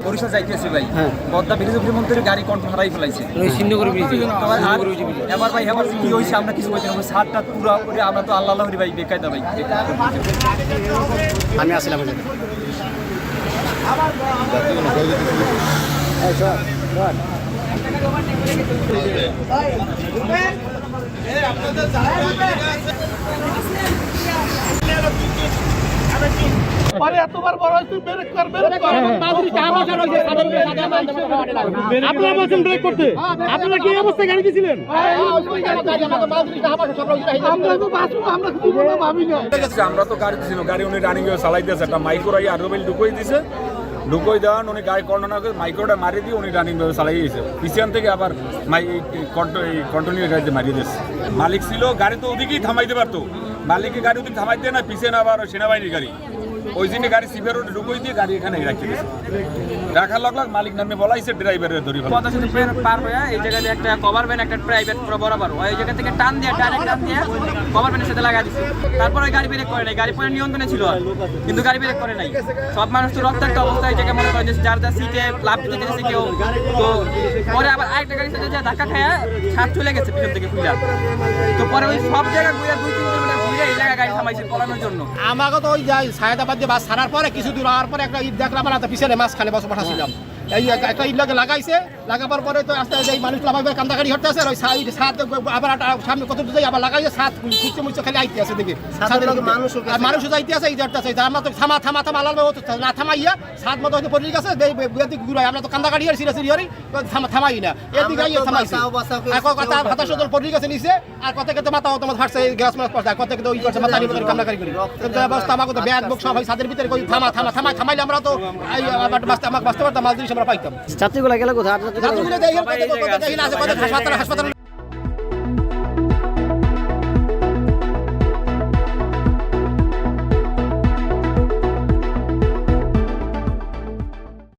বরিশাল যাইতেছে ভাই, পদ্মা ব্রিজের উপরে মন্ত্রী গাড়ি কন্ট্রোল হারাই ফেলাইছে। এবার ভাই এবার কি হয়েছে আমরা কিছু বলতে না, সাতটা পুরো করে আমরা তো আল্লাহ আল্লাহ ভাই বেকায়দা ভাই। আমি আসলাম এতবার বড় তুই ব্রেক কর আপনারা বলছেন ব্রেক করতে, আপনারা কি অবস্থায় গাড়ি দিয়েছিলেন? আমরা তো গাড়ি ছিল, গাড়ি উনি রানিং চালাইতেছে, একটা মাইক্রোরাই আর রোবেল ঢুকোই দিছে, ঢুকোই দেওয়ান উনি গাড়ি কর্ণনা করে মাইক্রোটা মারি দিয়ে উনি রানিং ভাবে চালাই দিয়েছে, পিছন থেকে আবার কন্টিনিউ গাড়িতে মারিয়ে দিয়েছে। মালিক ছিল গাড়ি তো ওদিকেই থামাইতে পারতো, মালিকের গাড়ি ওদিকে থামাইতে না, পিছনে আবার সেনাবাহিনীর গাড়ি, ওই জন্য গাড়ি সিপের রোডে ঢুকোই দিয়ে গাড়ি এখানে রাখতে গেছে। রাখার লগ মালিক নামে বলাইছে, ড্রাইভারের ধরি পদ্মা সেতু পার হয়ে এই জায়গায় একটা কভার ভ্যান একটা প্রাইভেট বরাবর ওই জায়গা থেকে টান দিয়ে ডাইরেক্ট টান দিয়ে কভার ভ্যানের সাথে লাগা দিচ্ছে। তারপর ওই গাড়ি ব্রেক করে নাই, গাড়ি পরে নিয়ন্ত্রণে ছিল কিন্তু গাড়ি ব্রেক করে নাই। সব মানুষ তো রক্তাক্ত অবস্থায় জায়গায় মনে করে যে যার যার সিটে লাভ দিতে গেছে কেউ, তো পরে আবার আরেকটা গাড়ির সাথে যা ধাক্কা খায় ছাদ চলে গেছে পিছন থেকে খুলে। তো পরে ওই সব জায়গা ঘুরে 2-3 কিলোমিটার ঘুরে এই জায়গায় গাড়ি থামাইছে পলানোর জন্য। আমাকে তো ওই সায়দাবাদ দিয়ে বাস ছাড়ার পরে কিছু দূর হওয়ার পরে একটা ঈদ দেখলাম, আর পিছনে মাছ খালে বসে বসাছিলাম, এই একটা ঈদ লাগে লাগাইছে, লাগাবার পরে তো আস্তে আস্তে এই মানুষ লাভাবে কান্দাকারি হতে আছে, ওই সাত আবার সামনে কত যাই আবার লাগাইছে, সাত খুঁজতে মুচতে খালি আইতে আছে দেখে মানুষ যাইতে আছে, এই যাতে আছে আমরা তো থামা থামা থামা আলাদা না থামাইয়া সাত মতো হয়তো পড়ে গেছে, ঘুরাই আমরা তো কান্দাকারি আর সিরিয়াসি হরি থামাই না, এদিকে থামাইছে কথা হাতাশ পড়ে গেছে নিচে, আর কত ক্ষেত্রে মাথা তোমার ফাটছে গ্যাস মাছ পড়ছে, কত ক্ষেত্রে ওই করছে মাথা নিয়ে কান্দাকারি করি অবস্থা। আমাকে তো ব্যাগ বুক সব হয় ছাদের ভিতরে থামা থামা থামা থামাইলে আমরা তো আমাকে বাঁচতে পারতাম, মাছ জিনিস আমরা পাইতাম। ছাত্রীগুলা গেল কোথায়? হাসপাতাল